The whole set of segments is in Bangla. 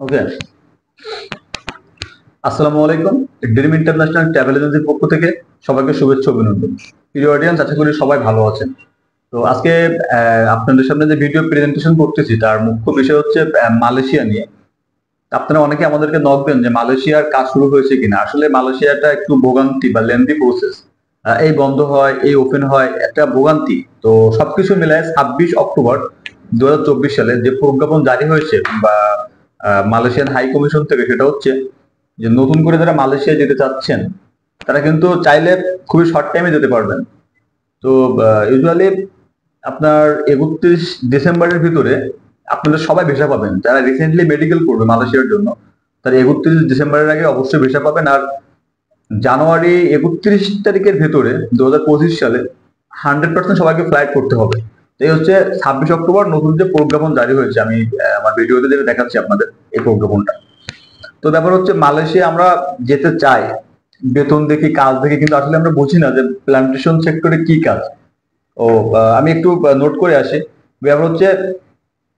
ওকে। আসসালামু আলাইকুম। ড্রিম ইন্টারন্যাশনাল ট্রাভেল এজেন্সির পক্ষ থেকে সবাইকে শুভেচ্ছা অভিনন্দন। প্রিয় অডিয়েন্স, আশা করি সবাই ভালো আছেন। তো আজকে আপনাদের সামনে যে ভিডিও প্রেজেন্টেশন করতেছি তার মুখ্য বিষয় হচ্ছে মালয়েশিয়া নিয়ে। আপনারা অনেকে আমাদেরকে নক দেন যে মালয়েশিয়ার কাজ শুরু হয়েছে কিনা। আসলে মালয়েশিয়াটা একটু ভোগান্তি বা লেন্দি প্রসেস। এই বন্ধ হয়, এই ওপেন হয়, একটা ভোগান্তি। তো সবকিছু মিলায় 26 অক্টোবর 2024 সালে যে প্রজ্ঞাপন জারি হয়েছে বা মালয়েশিয়ান হাই কমিশন থেকে, সেটা হচ্ছে যে নতুন করে যারা মালয়েশিয়া যেতে চাচ্ছেন তারা কিন্তু চাইলে খুবই শর্ট টাইমে যেতে পারবেন। তো ইউজুয়ালি আপনার 31 ডিসেম্বরের ভিতরে আপনাদের সবাই ভিসা পাবেন। যারা রিসেন্টলি মেডিকেল করবে মালয়েশিয়ার জন্য তারা 31 ডিসেম্বরের আগে অবশ্যই ভিসা পাবেন। আর জানুয়ারি 31 তারিখের ভেতরে 2025 সালে 100% সবাইকে ফ্লাইট করতে হবে। এই হচ্ছে 26 অক্টোবর নতুন যে প্রজ্ঞাপন জারি হয়েছে। আমি আমার ভিডিওতে যেটা দেখাচ্ছি আপনাদের এই প্রজ্ঞাপনটা। তো ব্যাপার হচ্ছে মালয়েশিয়া আমরা যেতে চাই, বেতন দেখি, কাজ দেখি, কিন্তু আসলে আমরা বুঝি না যে প্ল্যান্টেশন সেক্টরে কি কাজ। ও আমি একটু নোট করে আসি। ব্যাপার হচ্ছে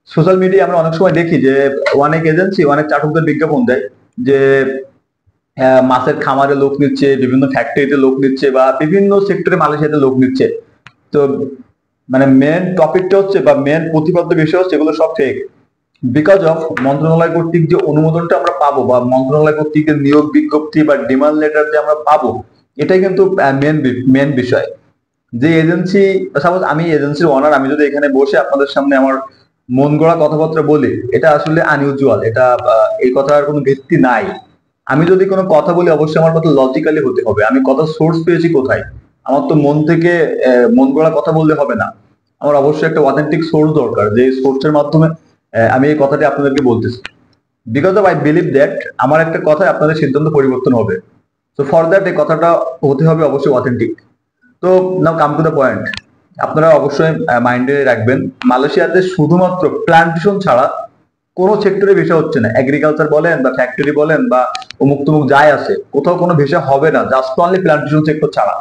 সোশ্যাল মিডিয়া আমরা অনেক সময় দেখি যে অনেক এজেন্সি অনেক চাটকদের বিজ্ঞাপন দেয় যে মাছের খামারে লোক নিচ্ছে, বিভিন্ন ফ্যাক্টরিতে লোক নিচ্ছে, বা বিভিন্ন সেক্টরে মালয়েশিয়াতে লোক নিচ্ছে। তো মানে মেন টপিকটা হচ্ছে বা মেন প্রতিপাদ্য বিষয় হচ্ছে এগুলো সব ফেক। বিকজ অফ মন্ত্রণালয় কর্তৃক যে অনুমোদনটা আমরা পাবো বা মন্ত্রণালয় কর্তৃক যে নিয়োগ বিজ্ঞপ্তি বা ডিমান্ড লেটার যে আমরা পাবো, এটাই কিন্তু মেন বিষয়। যে এজেন্সি, সাপোজ আমি এজেন্সির ওনার, আমি যদি এখানে বসে আপনাদের সামনে আমার মন গড়া কথাবার্তা বলি, এটা আসলে আনইউজুয়াল। এটা এই কথার কোনো ভিত্তি নাই। আমি যদি কোনো কথা বলি অবশ্যই আমার কথা লজিক্যালি হতে হবে। আমি কথা সোর্স পেয়েছি কোথায়? আমার তো মন থেকে মন গড়া কথা বললে হবে না। আমার অবশ্যই একটা অথেন্টিক সোর্স দরকার, যে সোর্সের মাধ্যমে আমি এই কথাটি আপনাদেরকে বলতেছি। Because of I believe that আমার একটা কথায় আপনাদের সিদ্ধান্ত পরিবর্তন হবে। তো ফর দ্যাট এই কথাটা হতে হবে অবশ্যই অথেন্টিক। তো নাও কাম টু দ্য পয়েন্ট। আপনারা অবশ্যই মাইন্ডে রাখবেন, মালয়েশিয়াতে শুধুমাত্র প্লান্টেশন ছাড়া কোনো সেক্টরে ভিসা হচ্ছে না। এগ্রিকালচার বলেন বা ফ্যাক্টরি বলেন বা অমুক তমুক যাই আছে, কোথাও কোনো ভিসা হবে না, জাস্ট অনলি প্লান্টেশন সেক্টর ছাড়া।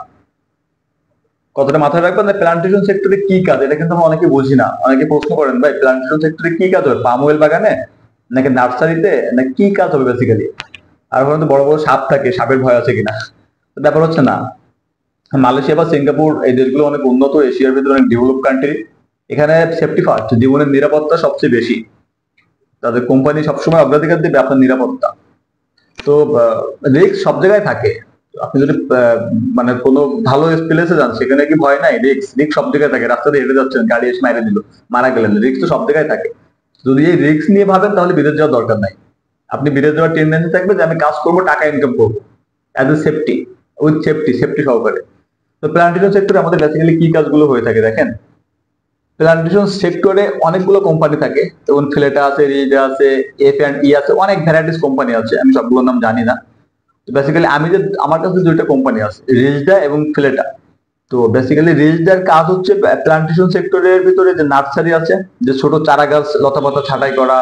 কথাটা মাথায় রাখবেন। প্লান্টেশন সেক্টরে কি কাজ, এটা কিন্তু আমরা অনেকে বুঝি না। অনেকে প্রশ্ন করেন, ভাই প্লান্টেশন সেক্টরে কি কাজ হবে? পাম অয়েল বাগানে, নাকি নার্সারিতে, না কি কাজ হবে বেসিক্যালি? আর ওখানে তো বড় বড় সাপ থাকে, সাপের ভয় আছে কিনা? তো ব্যাপার হচ্ছে না। মালয়েশিয়া বা সিঙ্গাপুর এই দেশগুলো অনেক উন্নত, এশিয়ার ভিতরে অনেক ডেভেলপ কান্ট্রি। এখানে সেফটি ফার্স্ট, জীবনের নিরাপত্তা সবচেয়ে বেশি। তাদের কোম্পানি সবসময় অগ্রাধিকার দেবে আপনার নিরাপত্তা। তো রিস্ক সব জায়গায় থাকে। আপনি যদি মানে কোনো ভালো প্লেসে যান, সেখানে কি ভয় নাই? রিস্ক সব জায়গায় থাকে। রাস্তাতে হেঁটে যাচ্ছেন, গাড়ি এসে মাইরে দিল, মারা গেলেন, রিস্ক তো সব জায়গায় থাকে। যদি এই রিস্ক নিয়ে ভাবেন তাহলে বিদেশ যাওয়ার দরকার নাই। আপনি বিদেশ যাওয়ার টেন্ডেন্সি থাকবে যে আমি কাজ করবো, টাকা ইনকাম করবো, as a safety, with safety সহকারে। তো প্লান্টেশন সেক্টরে আমাদের বেসিক্যালি কি কাজগুলো হয়ে থাকে দেখেন। প্লান্টেশন সেক্টরে অনেকগুলো কোম্পানি থাকে, যেমন ফ্লেটা আছে, রিজ আছে, F&E আছে, অনেক ভ্যারাইটিস কোম্পানি আছে। আমি সবগুলোর নাম জানি না। তো বেসিক্যালি আমি যে আমার কাছে দুইটা কোম্পানি আছে, রিজডা এবং ফ্লেটা। তো বেসিক্যালি রিজডার কাজ হচ্ছে প্লান্টেশন সেক্টরের ভিতরে যে নার্সারি আছে, যে ছোট চারা গাছ লতাপাতা ছাঁটাই করা,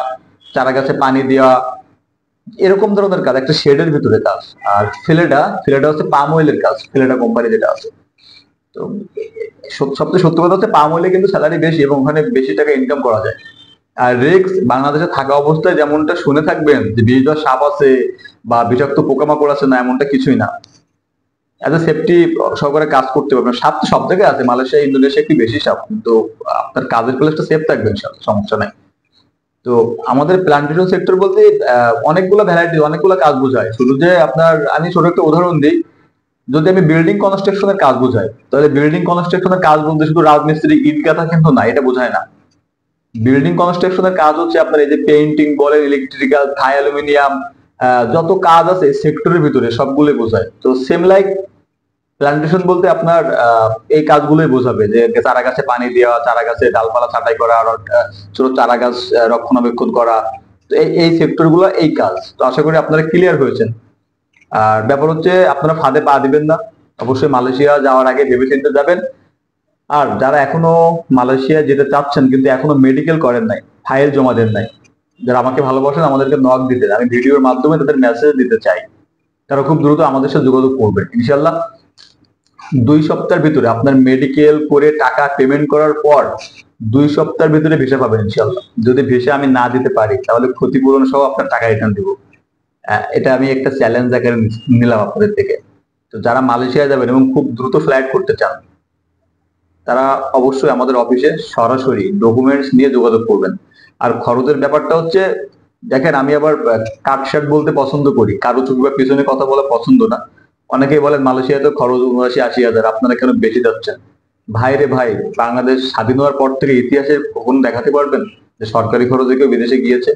চারা গাছে পানি দেওয়া, এরকম ধরনের কাজ, একটা শেডের ভিতরে কাজ। আর ফ্লেটা ফ্লেটা হচ্ছে পাম অয়েলের কাজ, ফ্লেটা কোম্পানি যেটা আছে। তো সবচেয়ে সত্য কথা হচ্ছে পাম অয়েলে কিন্তু স্যালারি বেশি এবং ওখানে বেশি টাকা ইনকাম করা যায়। আর রিস্ক বাংলাদেশে থাকা অবস্থায় যেমনটা শুনে থাকবেন যে বিষধর সাপ আছে বা বিষাক্ত পোকামাকড় আছে, না, এমনটা কিছুই না। এত সেফটি সহকারে কাজ করতে পারবেন। সাপ তো সব জায়গায় আছে, মালয়েশিয়া ইন্দোনেশিয়া একটু বেশি সাপ, কিন্তু আপনার কাজের প্লেসটা সেফ থাকবেন, সমস্যা নাই। তো আমাদের প্লান্টেশন সেক্টর বলতে অনেকগুলো ভ্যারাইটি, অনেকগুলো কাজ বোঝায়। শুধু যে আপনার, আমি ছোট একটা উদাহরণ দিই। যদি আমি বিল্ডিং কনস্ট্রাকশনের কাজ বোঝাই, তাহলে বিল্ডিং কনস্ট্রাকশনের কাজ বলতে শুধু রাজমিস্ত্রি ইট গাঁথা কিন্তু না, এটা বোঝায় না। বিল্ডিং কনস্ট্রাকশনের কাজ হচ্ছে আপনার এই যে পেইন্টিং বলেন, ইলেকট্রিক্যাল, থাই অ্যালুমিনিয়াম, যত কাজ আছে সেক্টরের ভিতরে সবগুলোই বোঝায়। তো সেম লাইক প্লান্টেশন বলতে আপনার এই কাজগুলোই বোঝাবে, যে চারা গাছে পানি দেওয়া, চারা গাছে ডালপালা ছাঁটাই করা, আর ছোট চারা গাছ রক্ষণাবেক্ষণ করা। তো এই সেক্টর গুলো এই কাজ। তো আশা করি আপনারা ক্লিয়ার হয়েছেন। আর ব্যাপার হচ্ছে আপনারা ফাঁদে পা দিবেন না। অবশ্যই মালয়েশিয়া যাওয়ার আগে ভেবেচিন্তে যাবেন। আর যারা এখনো মালয়েশিয়া যেতে চাচ্ছেন কিন্তু এখনো মেডিকেল করেন নাই, ফাইল জমা দেন নাই, যারা আমাকে ভালোবাসেন আমাদেরকে নক দিতে, আমি ভিডিওর মাধ্যমে তাদের মেসেজ দিতে চাই, তারা খুব দ্রুত আমাদের সাথে যোগাযোগ করবেন। ইনশাল্লাহ 2 সপ্তাহের ভিতরে আপনার মেডিকেল করে টাকা পেমেন্ট করার পর 2 সপ্তাহের ভিতরে ভিসা পাবেন ইনশাল্লাহ। যদি ভিসা আমি না দিতে পারি তাহলে ক্ষতিপূরণ সহ আপনার টাকা রিটার্ন দিব। এটা আমি একটা চ্যালেঞ্জ আকারে নিলাম আপনাদের থেকে। তো যারা মালয়েশিয়া যাবেন এবং খুব দ্রুত ফ্লাইট করতে চান তারা অবশ্যই আমাদের অফিসে সরাসরি ডকুমেন্টস নিয়ে যোগাযোগ করবেন। আর খরচের ব্যাপারটা হচ্ছে, দেখেন আমি আবার কাটসাট বলতে পছন্দ করি, কারো চোখ বা পিছনে কথা বলা পছন্দ না। অনেকেই বলেন মালয়েশিয়াতে খরচ 79-80 হাজার, আপনারা কেন বেশি যাচ্ছেন? ভাই রে ভাই, বাংলাদেশ স্বাধীন হওয়ার পর থেকে ইতিহাসে কখনো দেখাতে পারবেন যে সরকারি খরচে কেউ বিদেশে গিয়েছে?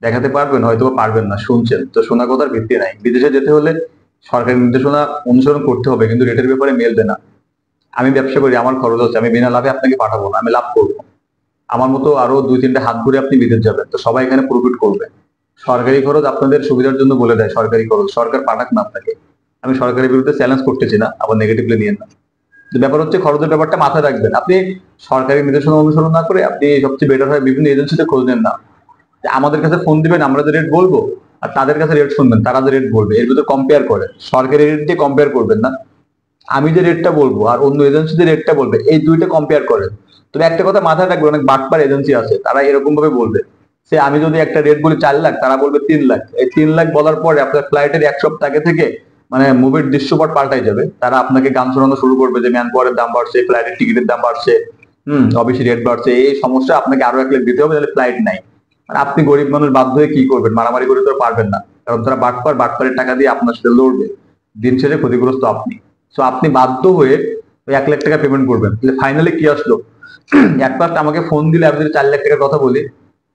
দেখাতে পারবেন? হয়তো পারবেন না, শুনছেন তো, শোনা কথার ভিত্তি নাই। বিদেশে যেতে হলে সরকারি নির্দেশনা অনুসরণ করতে হবে, কিন্তু রেটের ব্যাপারে মেলবে না। আমি ব্যবসা করি, আমার খরচ আছে, আমি বিনা লাভে আপনাকে পাঠাবো না, আমি লাভ করবো। আমার মতো আরো 2-3টে হাত ঘুরে আপনি বিদেশ যাবেন, তো সবাই এখানে প্রফিট করবে। সরকারি খরচ আপনাদের সুবিধার জন্য বলে দেয়, সরকারি খরচ সরকার পাঠাক না আপনাকে। আমি সরকারের বিরুদ্ধে চ্যালেঞ্জ করতেছি না, আবার নেগেটিভলি নিয়েন না। তো ব্যাপার হচ্ছে, খরচের ব্যাপারটা মাথায় রাখবেন। আপনি সরকারি নির্দেশনা অনুসরণ না করে আপনি সবচেয়ে বেটার হয় বিভিন্ন এজেন্সিতে খোঁজ নেন না। আমাদের কাছে ফোন দিবেন, আমরা যে রেট বলবো, আর তাদের কাছে রেট শুনবেন, তারা যে রেট বলবে, এর ভিতরে কম্পেয়ার করেন। সরকারি রেট দিয়ে কম্পেয়ার করবেন না। আমি যে রেটটা বলবো আর অন্য এজেন্সি যে রেটটা বলবে, এই দুইটা কম্পেয়ার করেন। তবে একটা কথা মাথায় রাখবেন, অনেক বাটপার এজেন্সি আছে, তারা এরকম ভাবে বলবে সে আমি যদি একটা রেট বলি 4 লাখ, তারা বলবে 3 লাখ। এই 3 লাখ বলার পরে আপনার ফ্লাইটের 1 সপ্তাহ আগে থেকে মানে মুভির দৃশ্যপট পাল্টাই যাবে। তারা আপনাকে গান শোনানো শুরু করবে যে ম্যান পাওয়ারের দাম বাড়ছে, ফ্লাইটের টিকিটের দাম বাড়ছে, অবশ্যই রেট বাড়ছে, এই সমস্যা, আপনাকে আরো 1 লাখ দিতে হবে, তাহলে ফ্লাইট নাই। আর আপনি গরিব মানুষ বাধ্য হয়ে কি করবেন? মারামারি করে তো আর পারবেন না, কারণ তারা বাটপারের টাকা দিয়ে আপনার সাথে লড়বে। দিন শেষে ক্ষতিগ্রস্ত আপনি। সো আপনি বাধ্য হয়ে ওই 1 লাখ টাকা পেমেন্ট করবেন। তাহলে ফাইনালি কি আসলো? এক ফার্স্ট আমাকে ফোন দিলে আমি যদি 4 লাখ টাকার কথা বলি,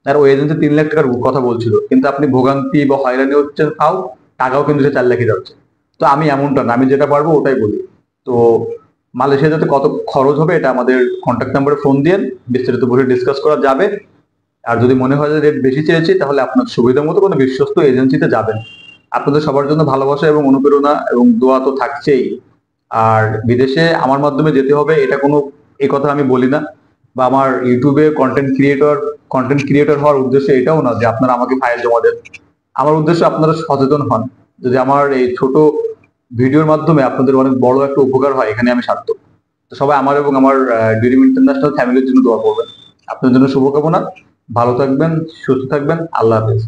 আর ওই এজেন্সি 3 লাখ টাকার কথা বলছিল, কিন্তু আপনি ভোগান্তি বা হয়রানি হচ্ছেন ফাও, টাকাও কিন্তু সে 4 লাখই যাচ্ছে। তো আমি এমনটা না, আমি যেটা পারবো ওটাই বলি। তো মালয়েশিয়া যাতে কত খরচ হবে এটা আমাদের কন্ট্যাক্ট নাম্বারে ফোন দিয়ে বিস্তারিত বসে ডিসকাস করা যাবে। আর যদি মনে হয় যে রেট বেশি চেয়েছি, তাহলে আপনার সুবিধা মতো কোনো বিশ্বস্ত এজেন্সিতে যাবেন। আপনাদের সবার জন্য ভালোবাসা এবং অনুপ্রেরণা এবং দোয়া তো থাকছেই। আর বিদেশে আমার মাধ্যমে যেতে হবে এটা কোনো এই কথা আমি বলি না, বা আমার ইউটিউবে কন্টেন্ট ক্রিয়েটর হওয়ার উদ্দেশ্য এটাও না যে আপনারা আমাকে ফাইল জমা দেন। আমার উদ্দেশ্য আপনারা সচেতন হন। যদি আমার এই ছোট ভিডিওর মাধ্যমে আপনাদের অনেক বড় একটা উপকার হয়, এখানে আমি সার্থক। তো সবাই আমার এবং আমার ড্রিম ইন্টারন্যাশনাল ফ্যামিলির জন্য দোয়া করবেন। আপনার জন্য শুভকামনা। ভালো থাকবেন, সুস্থ থাকবেন। আল্লাহ হাফেজ।